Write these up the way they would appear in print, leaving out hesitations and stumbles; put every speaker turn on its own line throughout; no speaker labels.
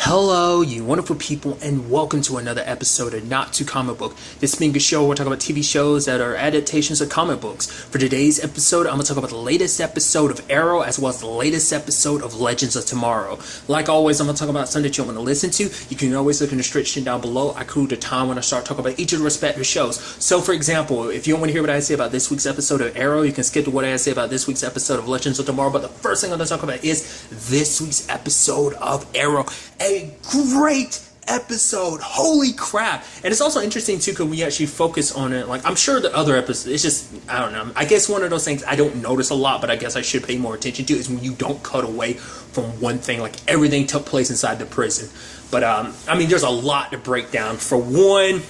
Hello, you wonderful people, and welcome to another episode of Not Too Comic Book. This being a show where we're talking about TV shows that are adaptations of comic books. For today's episode, I'm going to talk about the latest episode of Arrow as well as the latest episode of Legends of Tomorrow. Like always, I'm going to talk about something that you want to listen to. You can always look in the description down below. I include the time when I start talking about each of the respective shows. So, for example, if you don't want to hear what I say about this week's episode of Arrow, you can skip to what I say about this week's episode of Legends of Tomorrow. But the first thing I'm going to talk about is this week's episode of Arrow. A great episode, holy crap. And it's also interesting too because we actually focus on it. Like, I'm sure the other episodes, it's just, I don't know, I guess one of those things I don't notice a lot, but I guess I should pay more attention to is when you don't cut away from one thing, like everything took place inside the prison. But I mean, there's a lot to break down. For one,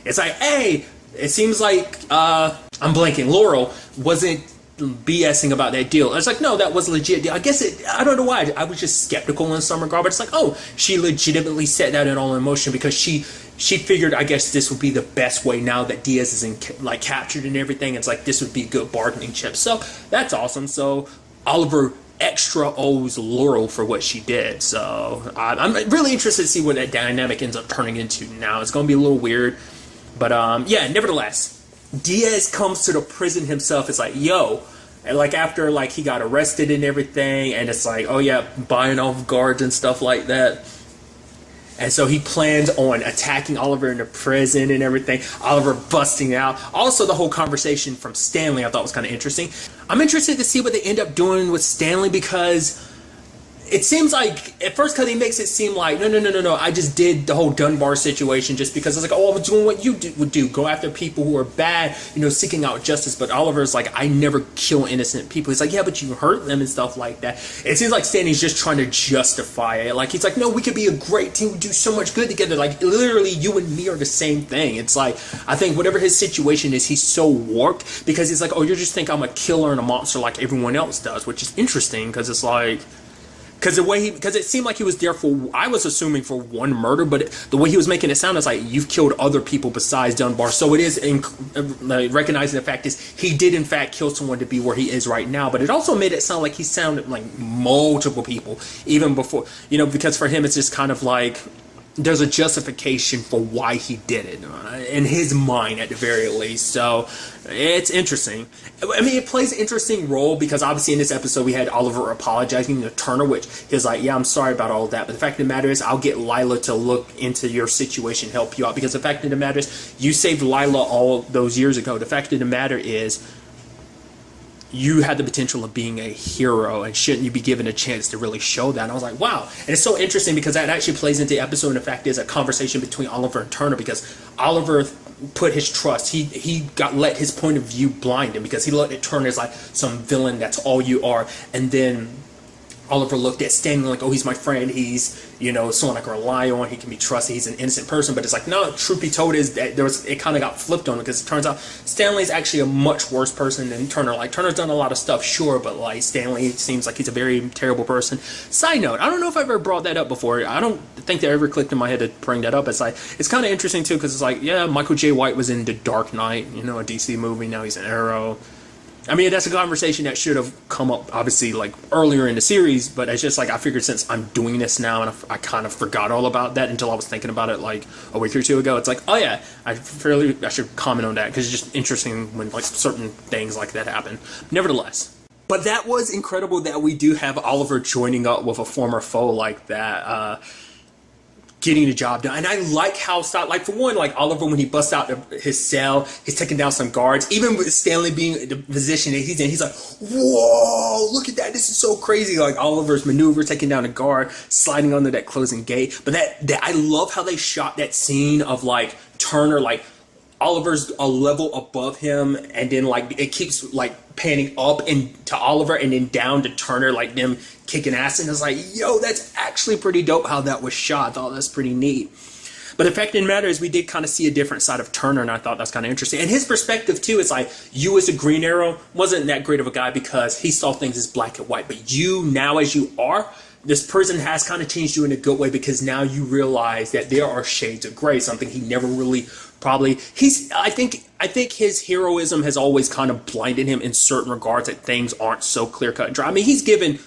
it's like, hey, it seems like I'm blanking, Laurel wasn't BSing about that deal. It's like, no, that was a legit deal. I guess I don't know why. I was just skeptical in some regard, but it's like, oh, she legitimately set that in all in motion because she figured, I guess, this would be the best way now that Diaz is like captured and everything. It's like, this would be a good bargaining chip. So that's awesome. So Oliver extra owes Laurel for what she did. So I'm really interested to see what that dynamic ends up turning into now. It's going to be a little weird, but yeah, nevertheless, Diaz comes to the prison himself. It's like, yo, and like after like he got arrested and everything, and it's like, oh yeah, buying off guards and stuff like that. And so he plans on attacking Oliver in the prison and everything. Oliver busting out. Also, the whole conversation from Stanley I thought was kind of interesting. I'm interested to see what they end up doing with Stanley because it seems like, at first, because he makes it seem like, no, I just did the whole Dunbar situation just because it's like, oh, I was doing what you would do, go after people who are bad, seeking out justice. But Oliver's like, I never kill innocent people. He's like, yeah, but you hurt them and stuff like that. It seems like Stanley's just trying to justify it. Like, he's like, no, we could be a great team, we do so much good together. Like, literally, you and me are the same thing. It's like, I think whatever his situation is, he's so warped because he's like, oh, you just think I'm a killer and a monster like everyone else does, which is interesting because it's like, because it seemed like he was there for, I was assuming for one murder, but the way he was making it sound is like you've killed other people besides Dunbar. So it is recognizing the fact is he did in fact kill someone to be where he is right now. But it also made it sound like he sounded like multiple people even before, because for him it's just kind of like there's a justification for why he did it in his mind at the very least. So it's interesting. I mean, it plays an interesting role because obviously in this episode we had Oliver apologizing to Turner, which he's like, yeah, I'm sorry about all of that, but the fact of the matter is I'll get Lila to look into your situation, help you out, because the fact of the matter is you saved Lila all those years ago. The fact of the matter is you had the potential of being a hero, and shouldn't you be given a chance to really show that? And I was like, wow. And it's so interesting because that actually plays into the episode, and the fact is a conversation between Oliver and Turner because Oliver put his trust, he let his point of view blind him because he looked at Turner as like some villain, that's all you are. And then Oliver looked at Stanley like, oh, he's my friend, he's, someone I can rely on, he can be trusted, he's an innocent person. But it's like, no, truth be told is that it kind of got flipped on him because it turns out Stanley's actually a much worse person than Turner. Like, Turner's done a lot of stuff, sure, but like Stanley seems like he's a very terrible person. Side note, I don't know if I've ever brought that up before. I don't think that ever clicked in my head to bring that up. It's like, it's kind of interesting too because it's like, yeah, Michael J. White was in The Dark Knight, a DC movie, now he's in Arrow. I mean, that's a conversation that should have come up, obviously, like, earlier in the series, but it's just like, I figured since I'm doing this now, and I kind of forgot all about that until I was thinking about it, like, a week or two ago. It's like, oh yeah, I should comment on that, because it's just interesting when, like, certain things like that happen. Nevertheless. But that was incredible that we do have Oliver joining up with a former foe like that, getting the job done. And I like how, like, for one, like Oliver, when he busts out his cell, he's taking down some guards. Even with Stanley being the position that he's in, he's like, whoa, look at that, this is so crazy. Like Oliver's maneuver, taking down a guard, sliding under that closing gate. But that I love how they shot that scene of like Turner, like Oliver's a level above him, and then like it keeps like panning up and to Oliver and then down to Turner, like them kicking ass. And it's like, yo, that's actually pretty dope how that was shot. I thought that's pretty neat. But the fact of the matter is we did kind of see a different side of Turner, and I thought that's kind of interesting. And his perspective too is like, you as a Green Arrow wasn't that great of a guy because he saw things as black and white, but you now as you are, this person has kind of changed you in a good way because now you realize that there are shades of gray, something he never really probably, I think his heroism has always kind of blinded him in certain regards, that things aren't so clear cut and dry. I mean, he's given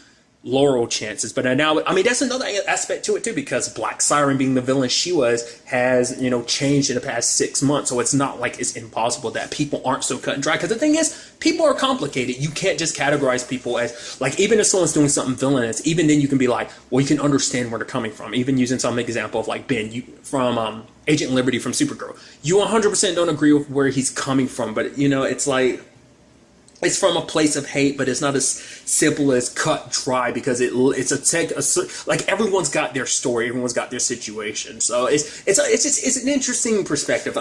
Laurel chances. But now, I mean, that's another aspect to it too, because Black Siren being the villain she was has, changed in the past 6 months. So it's not like it's impossible that people aren't so cut and dry. Because the thing is, people are complicated. You can't just categorize people as, like, even if someone's doing something villainous, even then you can be like, well, you can understand where they're coming from. Even using some example of like Ben from Agent Liberty from Supergirl. You 100% don't agree with where he's coming from, but it's like, it's from a place of hate, but it's not as simple as cut dry, because like everyone's got their story, everyone's got their situation. So it's an interesting perspective.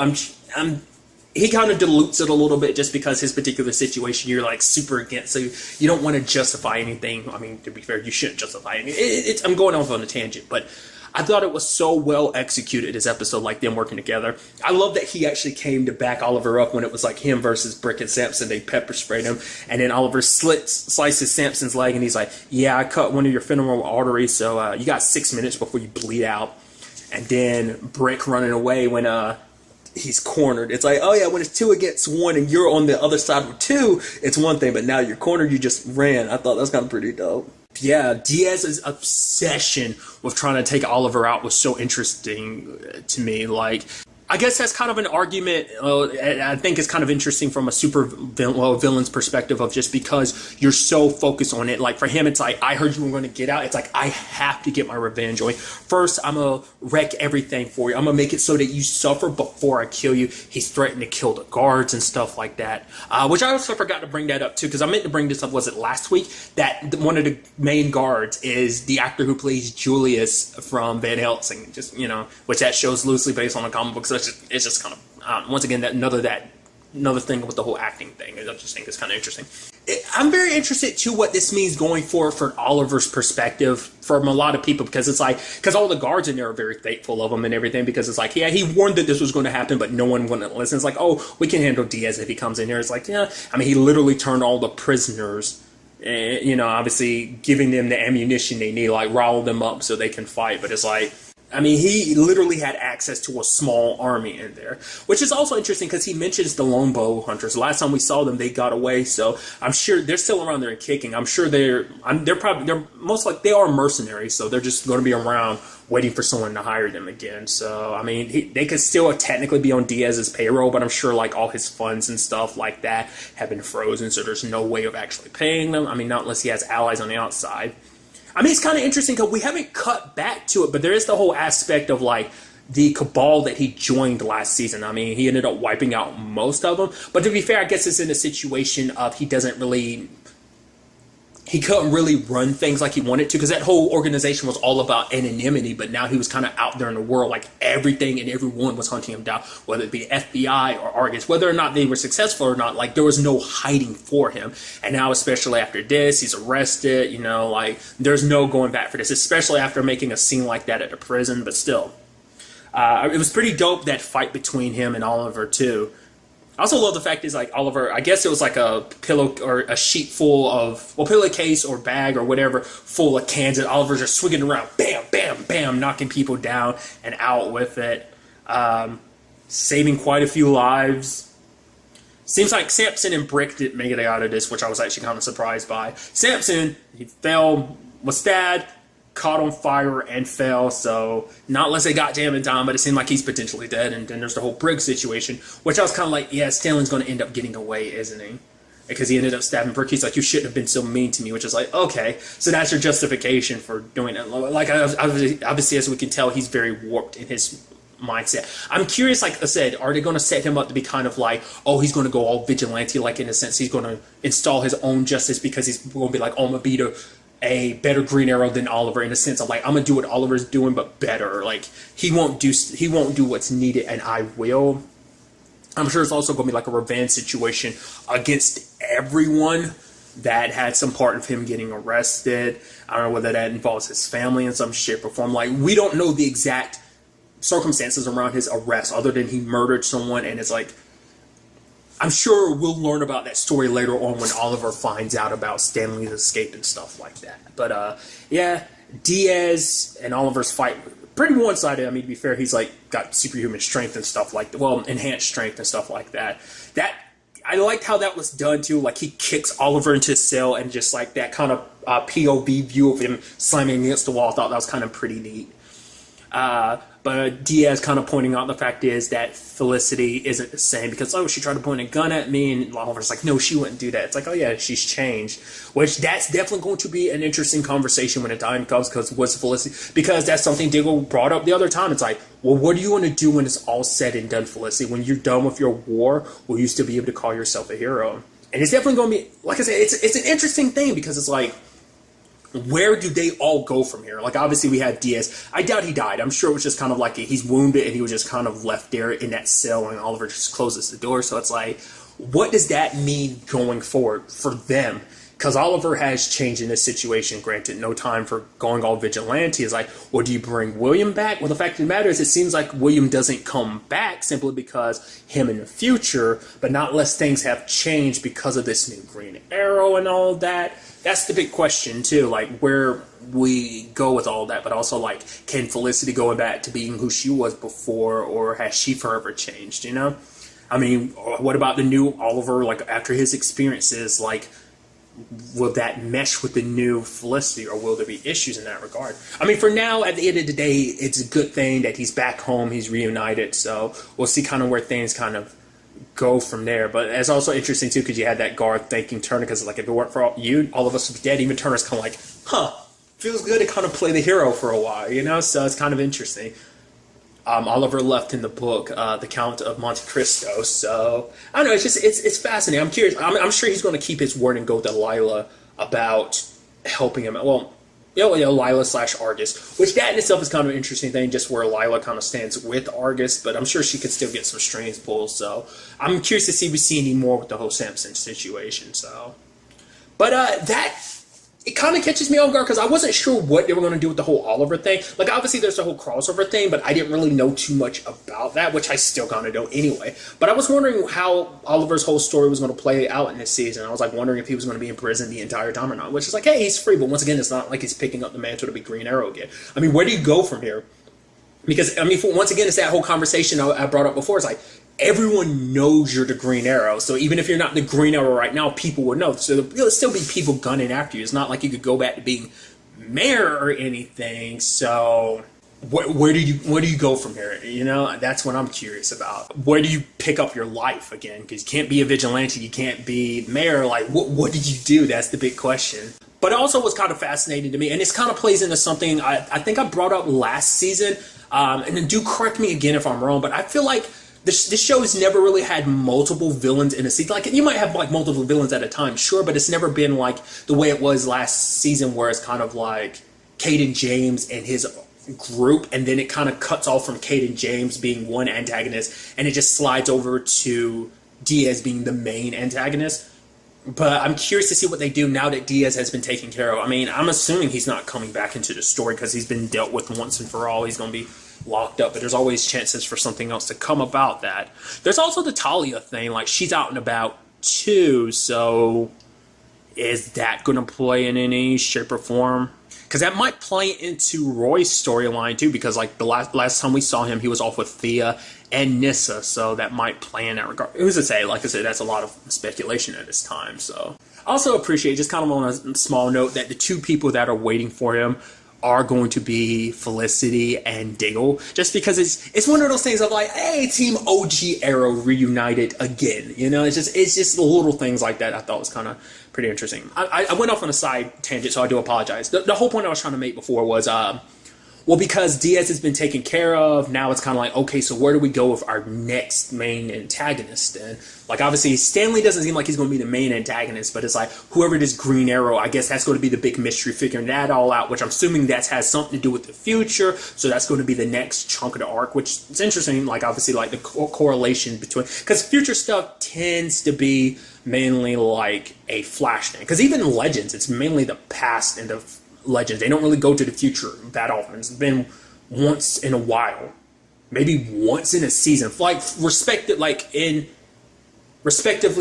He kind of dilutes it a little bit just because his particular situation you're like super against, so you don't want to justify anything. I mean, to be fair, you shouldn't justify anything. I'm going off on a tangent, but I thought it was so well executed, this episode, like them working together. I love that he actually came to back Oliver up when it was like him versus Brick and Samson. They pepper sprayed him, and then Oliver slices Samson's leg, and he's like, yeah, I cut one of your femoral arteries, so you got 6 minutes before you bleed out. And then Brick running away when he's cornered. It's like, oh yeah, when it's 2 against 1 and you're on the other side of 2, it's one thing, but now you're cornered, you just ran. I thought that was kind of pretty dope. Yeah, Diaz's obsession with trying to take Oliver out was so interesting to me. Like, I guess that's kind of an argument. I think it's kind of interesting from a villain's perspective, of just because you're so focused on it. Like for him, it's like, I heard you were going to get out. It's like, I have to get my revenge on you. First, I'm going to wreck everything for you. I'm going to make it so that you suffer before I kill you. He's threatened to kill the guards and stuff like that, which I also forgot to bring that up too, because I meant to bring this up, was it last week, that one of the main guards is the actor who plays Julius from Van Helsing, just, which that show's loosely based on a comic book. So it's just kind of, once again, another thing with the whole acting thing. I just think it's kind of interesting. I'm very interested to what this means going forward for Oliver's perspective from a lot of people, because it's like, because all the guards in there are very thankful of him and everything, because it's like, yeah, he warned that this was going to happen, but no one wouldn't listen. It's like, oh, we can handle Diaz if he comes in here. It's like, yeah, I mean, he literally turned all the prisoners, obviously giving them the ammunition they need, like rile them up so they can fight. But it's like, I mean, he literally had access to a small army in there, which is also interesting because he mentions the longbow hunters. Last time we saw them, they got away, so I'm sure they're still around there and kicking. I'm sure they're most like they are mercenaries, so they're just going to be around waiting for someone to hire them again. So I mean, they could still technically be on Diaz's payroll, but I'm sure like all his funds and stuff like that have been frozen, so there's no way of actually paying them. I mean, not unless he has allies on the outside. I mean, it's kind of interesting because we haven't cut back to it, but there is the whole aspect of like the cabal that he joined last season. I mean, he ended up wiping out most of them. But to be fair, I guess it's in a situation of he couldn't really run things like he wanted to, because that whole organization was all about anonymity, but now he was kind of out there in the world, like everything and everyone was hunting him down, whether it be FBI or Argus, whether or not they were successful or not, like there was no hiding for him. And now, especially after this, he's arrested, like there's no going back for this, especially after making a scene like that at the prison. But still, it was pretty dope, that fight between him and Oliver too. I also love the fact is like Oliver, I guess it was like a pillow or a sheet full of, well, pillowcase or bag or whatever, full of cans, and Oliver's just swinging around, bam, bam, bam, knocking people down and out with it, saving quite a few lives. Seems like Samson and Brick didn't make it out of this, which I was actually kind of surprised by. Samson, he fell, was stabbed, caught on fire and fell, so not unless they got Jam and Dom, but it seemed like he's potentially dead. And then there's the whole Briggs situation, which I was kind of like, yeah, Stanley's going to end up getting away, isn't he? Because he ended up stabbing Brick. He's like, you shouldn't have been so mean to me, which is like, okay, so that's your justification for doing it. Like, obviously, as we can tell, he's very warped in his mindset. I'm curious, like I said, are they going to set him up to be kind of like, oh, he's going to go all vigilante, like in a sense he's going to install his own justice, because he's going to be like, oh, I'm going to be a better Green Arrow than Oliver, in a sense of like, I'm gonna do what Oliver's doing but better. Like he won't do what's needed and I will. I'm sure it's also gonna be like a revenge situation against everyone that had some part of him getting arrested. I don't know whether that involves his family in some shape or form. Like, we don't know the exact circumstances around his arrest other than he murdered someone, and it's like, I'm sure we'll learn about that story later on when Oliver finds out about Stanley's escape and stuff like that. But yeah, Diaz and Oliver's fight, pretty one-sided. I mean, to be fair, he's like got superhuman strength and stuff like that. Well, enhanced strength and stuff like that. I liked how that was done too. Like he kicks Oliver into his cell and just like that kind of POV view of him slamming against the wall. I thought that was kind of pretty neat. But Diaz kind of pointing out the fact is that Felicity isn't the same because, oh, she tried to point a gun at me, and Oliver's like, no, she wouldn't do that. It's like, oh yeah, she's changed. Which that's definitely going to be an interesting conversation when the time comes, because what's Felicity? Because that's something Diggle brought up the other time. It's like, well, what do you want to do when it's all said and done, Felicity? When you're done with your war, will you still be able to call yourself a hero? And it's definitely going to be, like I said, it's an interesting thing because it's like, where do they all go from here? Like, obviously, we have Diaz. I doubt he died. I'm sure it was just kind of like he's wounded and he was just kind of left there in that cell and Oliver just closes the door. So it's like, what does that mean going forward for them? Because Oliver has changed in this situation. Granted, no time for going all vigilante. It's like, well, do you bring William back? Well, the fact of the matter is, it seems like William doesn't come back simply because him in the future, but not unless things have changed because of this new Green Arrow and all of that. That's the big question, too, like, where we go with all that, but also, like, can Felicity go back to being who she was before, or has she forever changed, you know? I mean, what about the new Oliver, like, after his experiences, like, will that mesh with the new Felicity, or will there be issues in that regard? I mean, for now, at the end of the day, it's a good thing that he's back home, he's reunited, so we'll see kind of where things kind of go from there. But it's also interesting too because you had that guard thanking Turner because like if it weren't for you, all of us would be dead. Even Turner's kind of like, feels good to kind of play the hero for a while, you know. So it's kind of interesting. Oliver left in the book the Count of Monte Cristo. So I don't know. It's fascinating. I'm curious. I'm sure he's going to keep his word and go to Lila about helping him. Well, Lila / Argus, which that in itself is kind of an interesting thing, just where Lila kind of stands with Argus, but I'm sure she could still get some strings pulled, so I'm curious to see if we see any more with the whole Samson situation, so. But it kind of catches me off guard, because I wasn't sure what they were going to do with the whole Oliver thing. Like, obviously there's the whole crossover thing, but I didn't really know too much about that, which I still kind of don't anyway. But I was wondering how Oliver's whole story was going to play out in this season. I was, like, wondering if he was going to be in prison the entire time or not, which is like, hey, he's free, but once again, it's not like he's picking up the mantle to be Green Arrow again. I mean, where do you go from here? Because, I mean, once again, it's that whole conversation I brought up before. It's like, everyone knows you're the Green Arrow. So even if you're not the Green Arrow right now, people will know. So there'll still be people gunning after you. It's not like you could go back to being mayor or anything. So where do you go from here? You know, that's what I'm curious about. Where do you pick up your life again? Because you can't be a vigilante. You can't be mayor. Like, what did you do? That's the big question. But also what's kind of fascinating to me, and this kind of plays into something I think I brought up last season, and then do correct me again if I'm wrong, but I feel like this show has never really had multiple villains in a season. Like, you might have like multiple villains at a time, sure, but it's never been like the way it was last season, where it's kind of like Caden James and his group, and then it kind of cuts off from Caden James being one antagonist, and it just slides over to Diaz being the main antagonist. But I'm curious to see what they do now that Diaz has been taken care of. I mean, I'm assuming he's not coming back into the story because he's been dealt with once and for all. He's going to be locked up, but there's always chances for something else to come about that. There's also the Talia thing. Like, she's out and about too, so is that going to play in any shape or form? Because that might play into Roy's storyline too, because like the last time we saw him, he was off with Thea and Nissa, so that might play in that regard. Who's to say? Like I said, that's a lot of speculation at this time. So I also appreciate, just kind of on a small note, that the two people that are waiting for him are going to be Felicity and Diggle, just because it's one of those things of like, hey, Team OG Arrow reunited again. You know, it's just little things like that I thought was kind of pretty interesting. I went off on a side tangent, so I do apologize. The whole point I was trying to make before was, well, because Diaz has been taken care of, now it's kind of like, okay, so where do we go with our next main antagonist? And like, obviously, Stanley doesn't seem like he's going to be the main antagonist, but it's like, whoever this Green Arrow, I guess that's going to be the big mystery, figuring that all out, which I'm assuming that has something to do with the future, so that's going to be the next chunk of the arc, which is interesting, like, obviously, like, the correlation between, because future stuff tends to be mainly like a flash thing, because even Legends, it's mainly the past and the Legends. They don't really go to the future that often. It's been once in a while, maybe once in a season, like respectively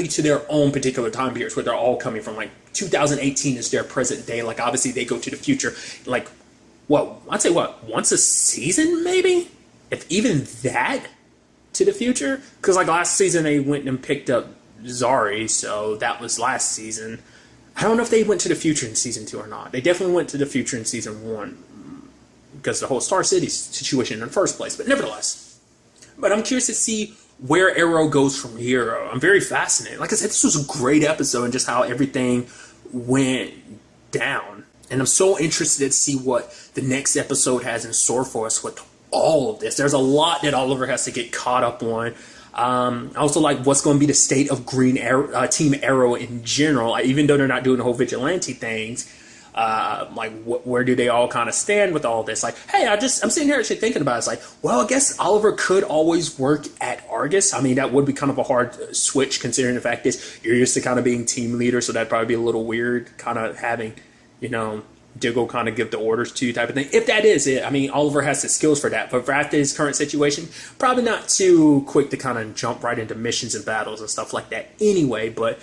to their own particular time periods, where they're all coming from. Like 2018 is their present day. Like, obviously they go to the future, like once a season, maybe, if even that, to the future. Because like last season they went and picked up Zari, so that was last season. I don't know if they went to the future in season 2 or not. They definitely went to the future in season 1 because the whole Star City situation in the first place, but nevertheless. But I'm curious to see where Arrow goes from here. I'm very fascinated. Like I said, this was a great episode and just how everything went down. And I'm so interested to see what the next episode has in store for us with all of this. There's a lot that Oliver has to get caught up on. I also like what's going to be the state of Green Arrow, Team Arrow in general. Even though they're not doing the whole vigilante things, where do they all kind of stand with all this? Like, hey, I'm sitting here actually thinking about it. It's like, well, I guess Oliver could always work at Argus. I mean, that would be kind of a hard switch considering the fact is you're used to kind of being team leader, so that'd probably be a little weird, kind of having, Diggle kind of give the orders to you type of thing. If that is it, I mean, Oliver has the skills for that. But for after his current situation, probably not too quick to kind of jump right into missions and battles and stuff like that anyway. But,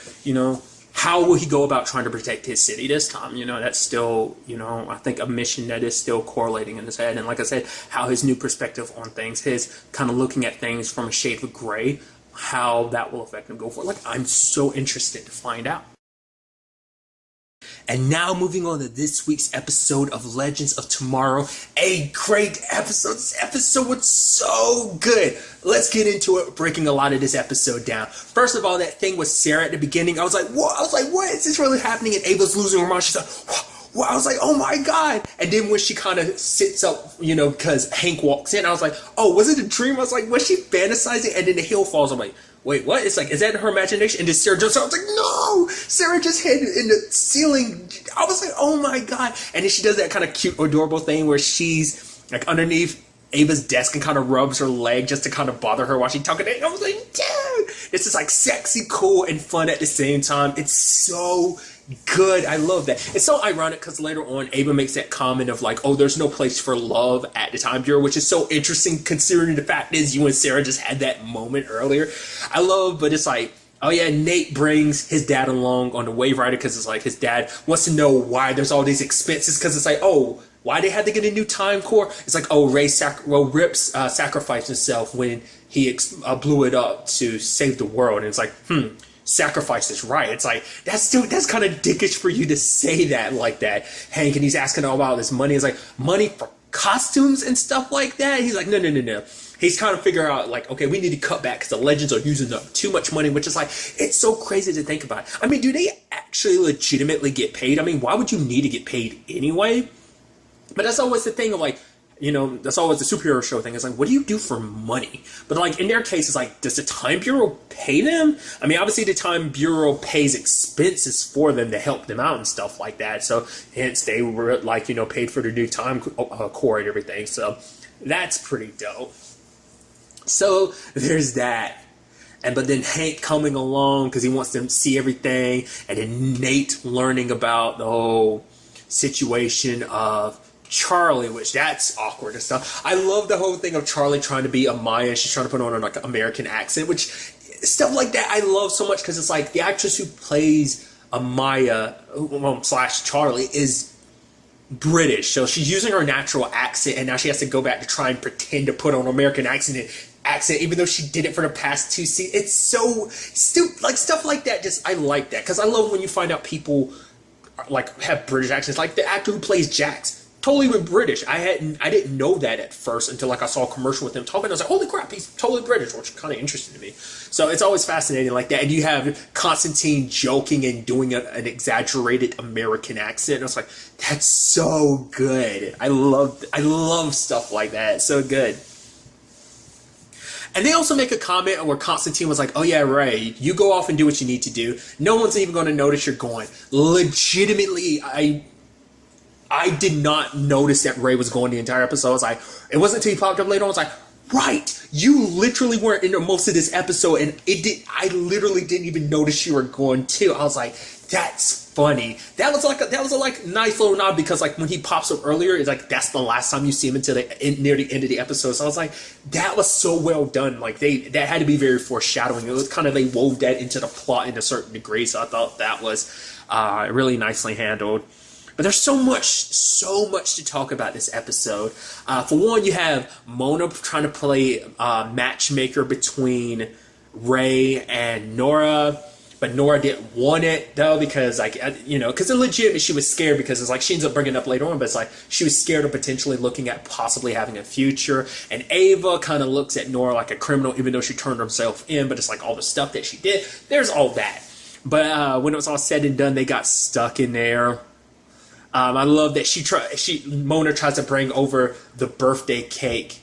how will he go about trying to protect his city this time? That's still, I think a mission that is still correlating in his head. And like I said, how his new perspective on things, his kind of looking at things from a shade of gray, how that will affect him go forward. Like, I'm so interested to find out. And now moving on to this week's episode of Legends of Tomorrow. A great episode. This episode was so good. Let's get into it, breaking a lot of this episode down. First of all, that thing with Sarah at the beginning, I was like, what? What is this really happening? And Ava's losing her mind. She's like, what? I was like, oh my God. And then when she kind of sits up, because Hank walks in, I was like, oh, was it a dream? I was like, was she fantasizing? And then the hill falls. I'm like, wait, what? It's like, is that her imagination? And then Sarah jumps out. I was like, no! Sarah just hit in the ceiling. I was like, oh my God. And then she does that kind of cute, adorable thing where she's like underneath Ava's desk and kind of rubs her leg just to kind of bother her while she's talking to her. I was like, dude! This is like sexy, cool, and fun at the same time. It's so good. I love that. It's so ironic because later on, Ava makes that comment of like, oh, there's no place for love at the Time Bureau, which is so interesting considering the fact is you and Sarah just had that moment earlier. But it's like, oh yeah, Nate brings his dad along on the Wave Rider because it's like his dad wants to know why there's all these expenses because it's like, oh, why they had to get a new time core? It's like, oh, Rip's sacrificed himself when he blew it up to save the world. And it's like, sacrifice is right. It's like, that's kind of dickish for you to say that like that, Hank. And he's asking all about this money. It's like, money for costumes and stuff like that? He's like, no. He's kind of figuring out like, okay, we need to cut back because the Legends are using up too much money, which is like, it's so crazy to think about. I mean, do they actually legitimately get paid? I mean, why would you need to get paid anyway? But that's always the thing of like, that's always the superhero show thing. It's like, what do you do for money? But like in their case, it's like, does the Time Bureau pay them? I mean, obviously the Time Bureau pays expenses for them to help them out and stuff like that. So hence they were like, paid for the new time core and everything. So that's pretty dope. So there's that. But then Hank coming along because he wants them to see everything. And then Nate learning about the whole situation of Charlie, which that's awkward and stuff. I love the whole thing of Charlie trying to be a Maya. She's trying to put on like an American accent, which stuff like that I love so much because it's like the actress who plays a Maya / Charlie is British, so she's using her natural accent, and now she has to go back to try and pretend to put on an American accent, even though she did it for the past 2 seasons. It's so stupid, like stuff like that. I like that because I love when you find out people like have British accents, like the actor who plays Jax. Totally with British. I didn't know that at first until like I saw a commercial with him talking. I was like, holy crap, he's totally British, which kind of interested me. So it's always fascinating like that. And you have Constantine joking and doing an exaggerated American accent. And I was like, that's so good. I love stuff like that. It's so good. And they also make a comment where Constantine was like, oh yeah, Ray, you go off and do what you need to do. No one's even going to notice you're going. Legitimately, I did not notice that Ray was going the entire episode. I was like, it wasn't until he popped up later on. I was like, right, you literally weren't in most of this episode, and I literally didn't even notice you were going too. I was like, that's funny. That was a nice little nod because like when he pops up earlier, it's like that's the last time you see him until near the end of the episode. So I was like, that was so well done. Like that had to be very foreshadowing. It was kind of they wove that into the plot in a certain degree. So I thought that was really nicely handled. But there's so much to talk about this episode. For one, you have Mona trying to play matchmaker between Ray and Nora. But Nora didn't want it though, because because legit she was scared, because it's like she ends up bringing it up later on, but it's like she was scared of potentially looking at possibly having a future. And Ava kind of looks at Nora like a criminal, even though she turned herself in. But it's like all the stuff that she did. There's all that. But when it was all said and done, they got stuck in there. I love that Mona tries to bring over the birthday cake,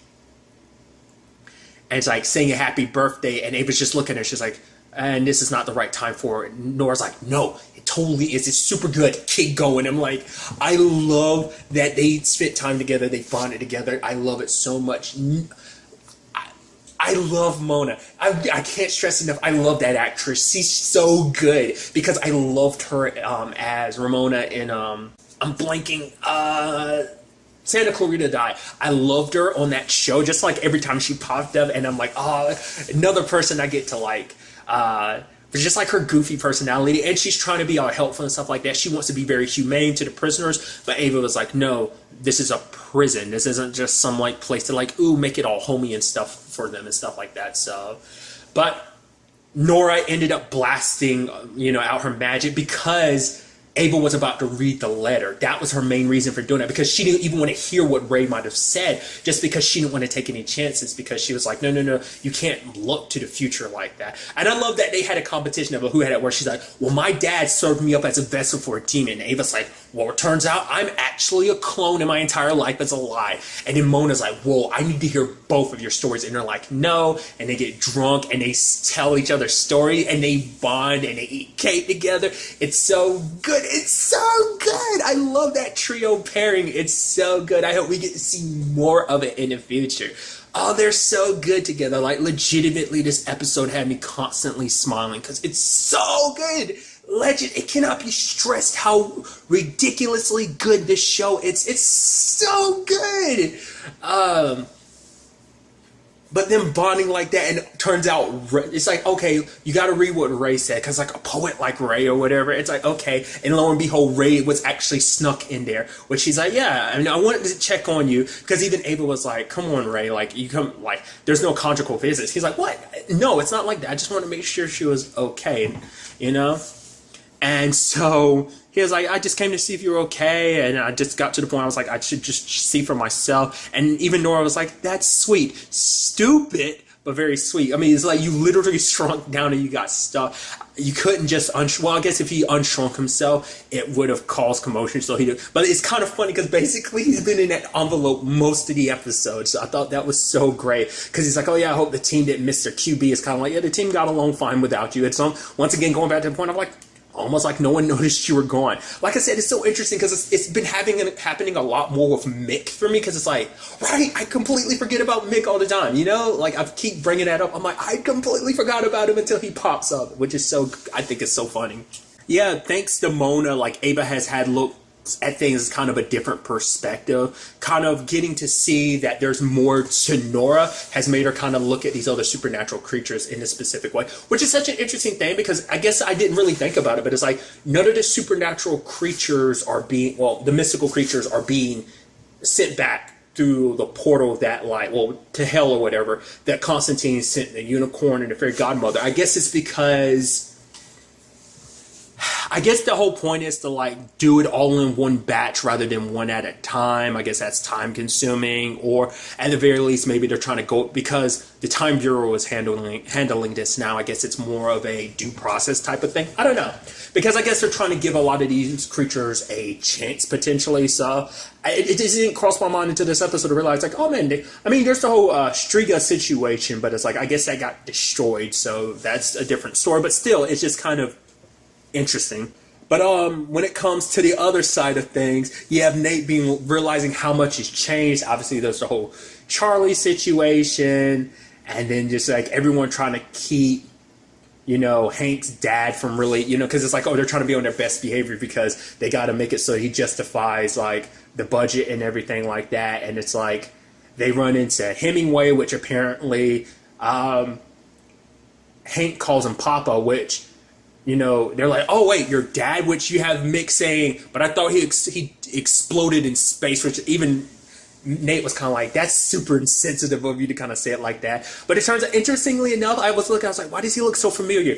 and it's like saying a happy birthday, and Ava's just looking at her. She's like, and this is not the right time for it. Nora's like, no, it totally is. It's super good. Keep going. I'm like, I love that they spent time together. They bonded together. I love it so much. I love Mona. I can't stress enough. I love that actress. She's so good, because I loved her as Ramona in I'm blanking. Santa Clarita Diet. I loved her on that show. Just like every time she popped up, and I'm like, oh, another person I get to like. But just like her goofy personality, and she's trying to be all helpful and stuff like that. She wants to be very humane to the prisoners, but Ava was like, no, this is a prison. This isn't just some like place to like, ooh, make it all homey and stuff for them and stuff like that. So, but Nora ended up blasting, out her magic, because Ava was about to read the letter. That was her main reason for doing it, because she didn't even want to hear what Ray might have said, just because she didn't want to take any chances, because she was like, no, you can't look to the future like that. And I love that they had a competition of who had it, where she's like, well, my dad served me up as a vessel for a demon. And Ava's like, well, it turns out I'm actually a clone, and my entire life is a lie. And then Mona's like, whoa, I need to hear both of your stories. And they're like, no. And they get drunk, and they tell each other stories, and they bond, and they eat cake together. It's so good. It's so good. I love that trio pairing. It's so good. I hope we get to see more of it in the future. Oh, they're so good together. Like, legitimately, this episode had me constantly smiling, because it's so good. Legend. It cannot be stressed how ridiculously good this show is. It's so good. But then bonding like that, and it turns out, it's like, okay, you got to read what Ray said, because like a poet like Ray or whatever, it's like, okay, and lo and behold, Ray was actually snuck in there, which he's like, yeah, I mean, I wanted to check on you, because even Ava was like, come on, Ray, like, you come, like, there's no conjugal visits. He's like, what? No, it's not like that. I just want to make sure she was okay, And so he was like, I just came to see if you were okay. And I just got to the point I was like, I should just see for myself. And even Nora was like, that's sweet. Stupid, but very sweet. I mean, it's like you literally shrunk down and you got stuck. You couldn't just well, I guess if he unshrunk himself, it would have caused commotion. So he did. But it's kind of funny, because basically he's been in that envelope most of the episodes. So I thought that was so great, because he's like, oh yeah, I hope the team didn't miss their QB. It's kind of like, yeah, the team got along fine without you. It's once again going back to the point of like, almost like no one noticed you were gone. Like I said, it's so interesting, because it's been happening a lot more with Mick for me, because it's like, right, I completely forget about Mick all the time, Like, I keep bringing that up. I'm like, I completely forgot about him until he pops up, which is I think it's so funny. Yeah, thanks to Mona, like, Ava has had look at things kind of a different perspective, kind of getting to see that there's more to Nora has made her kind of look at these other supernatural creatures in a specific way, which is such an interesting thing, because I guess I didn't really think about it, but it's like none of the supernatural creatures are the mystical creatures are being sent back through the portal that to hell or whatever, that Constantine sent the unicorn and the fairy godmother. I guess it's because I guess the whole point is to do it all in one batch rather than one at a time. I guess that's time consuming, or at the very least maybe they're trying to go, because the Time Bureau is handling this now. I guess it's more of a due process type of thing. I don't know, because I guess they're trying to give a lot of these creatures a chance potentially. So it didn't cross my mind until this episode to realize oh man, there's the whole Striga situation, but it's I guess that got destroyed, so that's a different story. But still, it's just kind of interesting. But when it comes to the other side of things, you have Nate realizing how much has changed. Obviously, there's the whole Charlie situation, and then just everyone trying to keep, Hank's dad from really, because it's they're trying to be on their best behavior, because they got to make it so he justifies the budget and everything like that. And it's they run into Hemingway, which apparently Hank calls him Papa, which, they're like, oh wait, your dad, which you have Mick saying, but I thought he exploded in space, which even Nate was kind of like, that's super insensitive of you to kind of say it like that. But it turns out, interestingly enough, I was like, why does he look so familiar?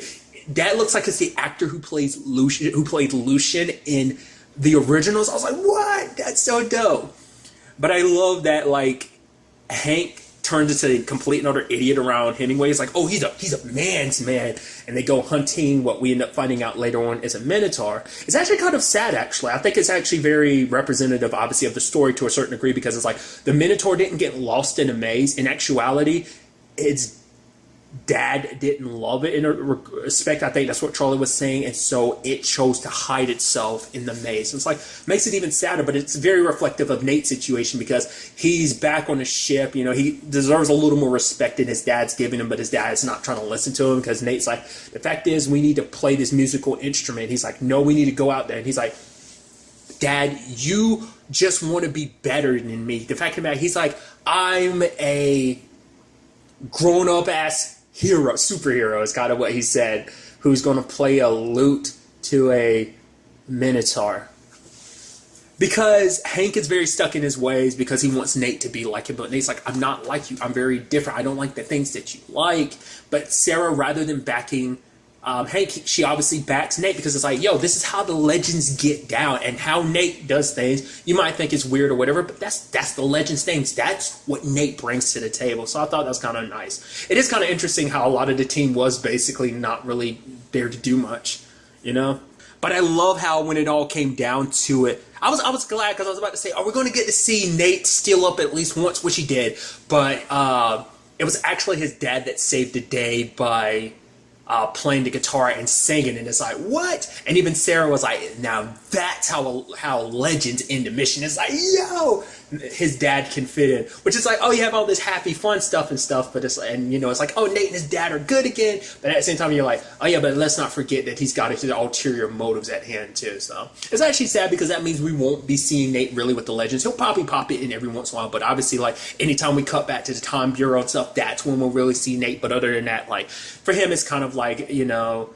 That looks like it's the actor who played Lucian in the originals. I was like, what? That's so dope. But I love that, like, Hank turns into a complete and utter idiot around Hemingway. It's like, oh, he's a man's man. And they go hunting what we end up finding out later on is a minotaur. It's actually kind of sad, actually. I think it's actually very representative, obviously, of the story to a certain degree, because it's like the minotaur didn't get lost in a maze. In actuality, its dad didn't love it in a respect. I think that's what Charlie was saying. And so it chose to hide itself in the maze. So it's like, makes it even sadder, but it's very reflective of Nate's situation, because he's back on the ship. You know, he deserves a little more respect than his dad's giving him, but his dad's not trying to listen to him, because Nate's like, the fact is, we need to play this musical instrument. He's like, no, we need to go out there. And he's like, Dad, you just want to be better than me. The fact of the matter, he's like, I'm a grown-up ass hero, superhero is kind of what he said, who's going to play a lute to a minotaur. Because Hank is very stuck in his ways, because he wants Nate to be like him, but Nate's like, I'm not like you, I'm very different, I don't like the things that you like. But Sarah, rather than backing Hank, she obviously backs Nate, because it's like, yo, this is how the legends get down, and how Nate does things. You might think it's weird or whatever, but that's the legends things. That's what Nate brings to the table. So I thought that was kind of nice. It is kind of interesting how a lot of the team was basically not really there to do much, you know? But I love how when it all came down to it, I was glad, because I was about to say, are we going to get to see Nate steal up at least once, which he did. But it was actually his dad that saved the day by playing the guitar and singing, and it's like, what? And even Sarah was like, now that's how legends end a mission. It's like, yo, his dad can fit in, which is like, oh, you have all this happy fun stuff and stuff, but it's like, and you know, it's like, oh, Nate and his dad are good again, but at the same time you're like, oh yeah, but let's not forget that he's got his ulterior motives at hand too. So it's actually sad, because that means we won't be seeing Nate really with the legends. He'll probably pop it in every once in a while, but obviously, like, anytime we cut back to the Time Bureau and stuff, that's when we'll really see Nate. But other than that, like, for him, it's kind of like, you know,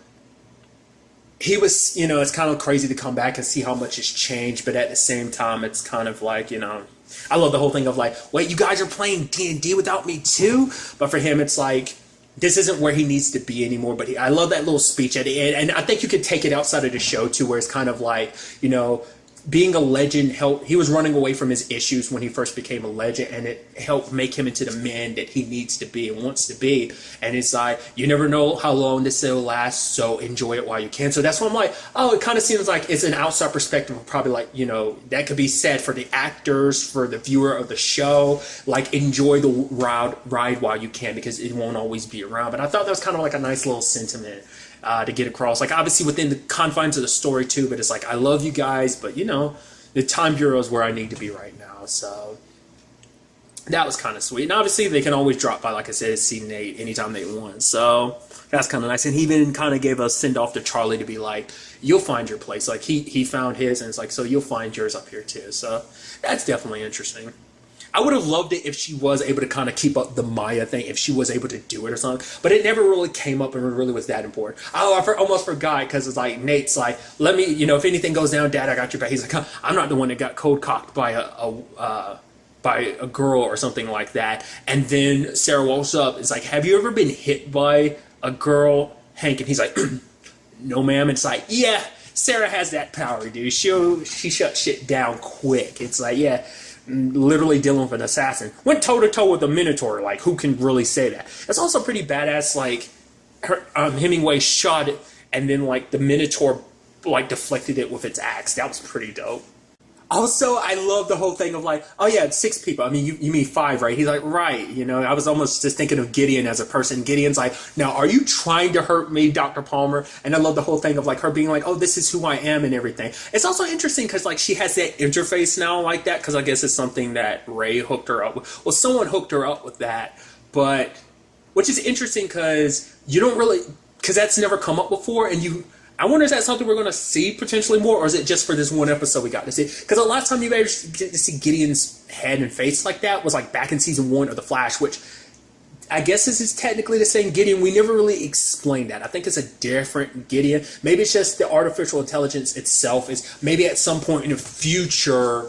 he was, you know, it's kind of crazy to come back and see how much has changed, but at the same time, it's kind of like, you know, I love the whole thing of like, wait, you guys are playing D&D without me too? But for him, it's like, this isn't where he needs to be anymore. But I love that little speech at the end, and I think you could take it outside of the show too, where it's kind of like, you know, being a legend helped. He was running away from his issues when he first became a legend, and it helped make him into the man that he needs to be and wants to be. And it's like, you never know how long this will last, so enjoy it while you can. So that's why I'm like, oh, it kind of seems like it's an outside perspective of probably like, you know, that could be said for the actors, for the viewer of the show, like, enjoy the ride while you can, because it won't always be around. But I thought that was kind of like a nice little sentiment to get across, like, obviously within the confines of the story too, but it's like, I love you guys, but you know, the Time Bureau is where I need to be right now. So that was kind of sweet. And obviously they can always drop by, like I said, see Nate anytime they want, so that's kind of nice. And he even kind of gave a send off to Charlie to be like, you'll find your place. Like, he found his, and it's like, so you'll find yours up here too. So that's definitely interesting. I would have loved it if she was able to kind of keep up the Maya thing, if she was able to do it or something. But it never really came up and it really was that important. Oh, I almost forgot, because it's like, Nate's like, let me, you know, if anything goes down, Dad, I got your back. He's like, I'm not the one that got cold cocked by a girl or something like that. And then Sarah walks up. It's like, have you ever been hit by a girl, Hank? And he's like, no, ma'am. And it's like, yeah, Sarah has that power, dude. She shuts shit down quick. It's like, yeah. Literally dealing with an assassin. Went toe-to-toe with a minotaur. Like, who can really say that? It's also pretty badass, like, Hemingway shot it, and then, like, the minotaur, like, deflected it with its axe. That was pretty dope. Also, I love the whole thing of like, oh yeah, it's 6 people. I mean, you mean 5, right? He's like, right. You know, I was almost just thinking of Gideon as a person. Gideon's like, now, are you trying to hurt me, Dr. Palmer? And I love the whole thing of like her being like, oh, this is who I am and everything. It's also interesting because like she has that interface now like that, because I guess it's something that Ray hooked her up with. Well, someone hooked her up with that, but which is interesting because you don't really, because that's never come up before, and I wonder, is that something we're going to see potentially more, or is it just for this one episode we got to see? Because the last time you ever get to see Gideon's head and face like that was like back in season 1 of The Flash, which I guess this is technically the same Gideon. We never really explained that. I think it's a different Gideon. Maybe it's just the artificial intelligence itself is maybe at some point in the future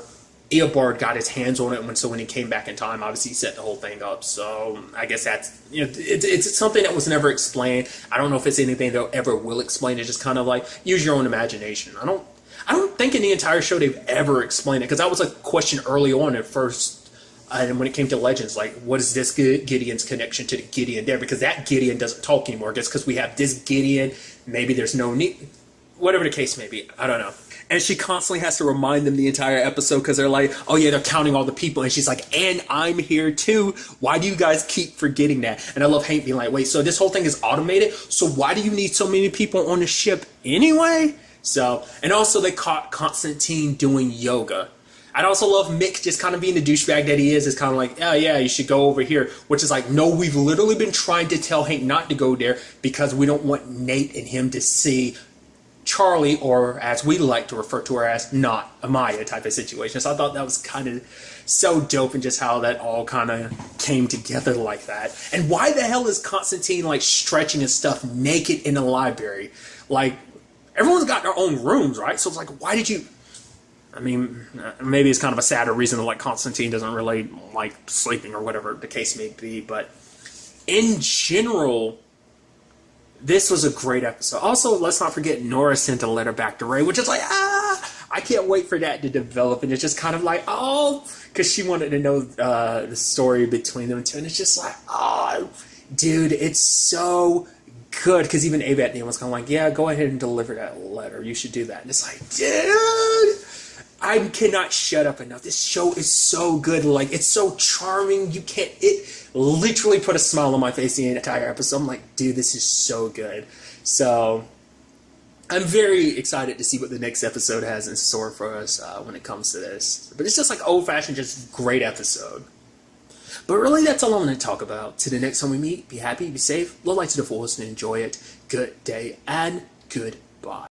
Eobard got his hands on it, so when he came back in time, obviously he set the whole thing up. So I guess that's, it's something that was never explained. I don't know if it's anything they'll ever will explain. It's just kind of like, use your own imagination. I don't think in the entire show they've ever explained it, because that was a question early on at first. And when it came to Legends, like, what is this Gideon's connection to the Gideon there? Because that Gideon doesn't talk anymore. I guess because we have this Gideon, maybe there's no need. Whatever the case may be, I don't know. And she constantly has to remind them the entire episode, because they're like, oh yeah, they're counting all the people. And she's like, and I'm here too. Why do you guys keep forgetting that? And I love Hank being like, wait, so this whole thing is automated? So why do you need so many people on the ship anyway? So, and also they caught Constantine doing yoga. I'd also love Mick just kind of being the douchebag that he is. It's kind of like, oh yeah, you should go over here. Which is like, no, we've literally been trying to tell Hank not to go there because we don't want Nate and him to see Charlie, or as we like to refer to her as, not Amaya type of situation. So I thought that was kind of so dope, and just how that all kind of came together like that. And why the hell is Constantine like stretching his stuff naked in the library? Like, everyone's got their own rooms, right? So it's like, why did you... I mean, maybe it's kind of a sadder reason, like Constantine doesn't really like sleeping or whatever the case may be, but in general, this was a great episode. Also, let's not forget Nora sent a letter back to Ray, which is like, I can't wait for that to develop, and it's just kind of like, oh, because she wanted to know the story between them two, and it's just like, oh, dude, it's so good, because even Ava at the end was kind of like, yeah, go ahead and deliver that letter, you should do that, and it's like, dude, I cannot shut up enough. This show is so good. Like, it's so charming. It literally put a smile on my face the entire episode. I'm like, dude, this is so good. So, I'm very excited to see what the next episode has in store for us when it comes to this. But it's just like old-fashioned, just great episode. But really, that's all I'm going to talk about. To the next time we meet, be happy, be safe, live life to the fullest, and enjoy it. Good day, and goodbye.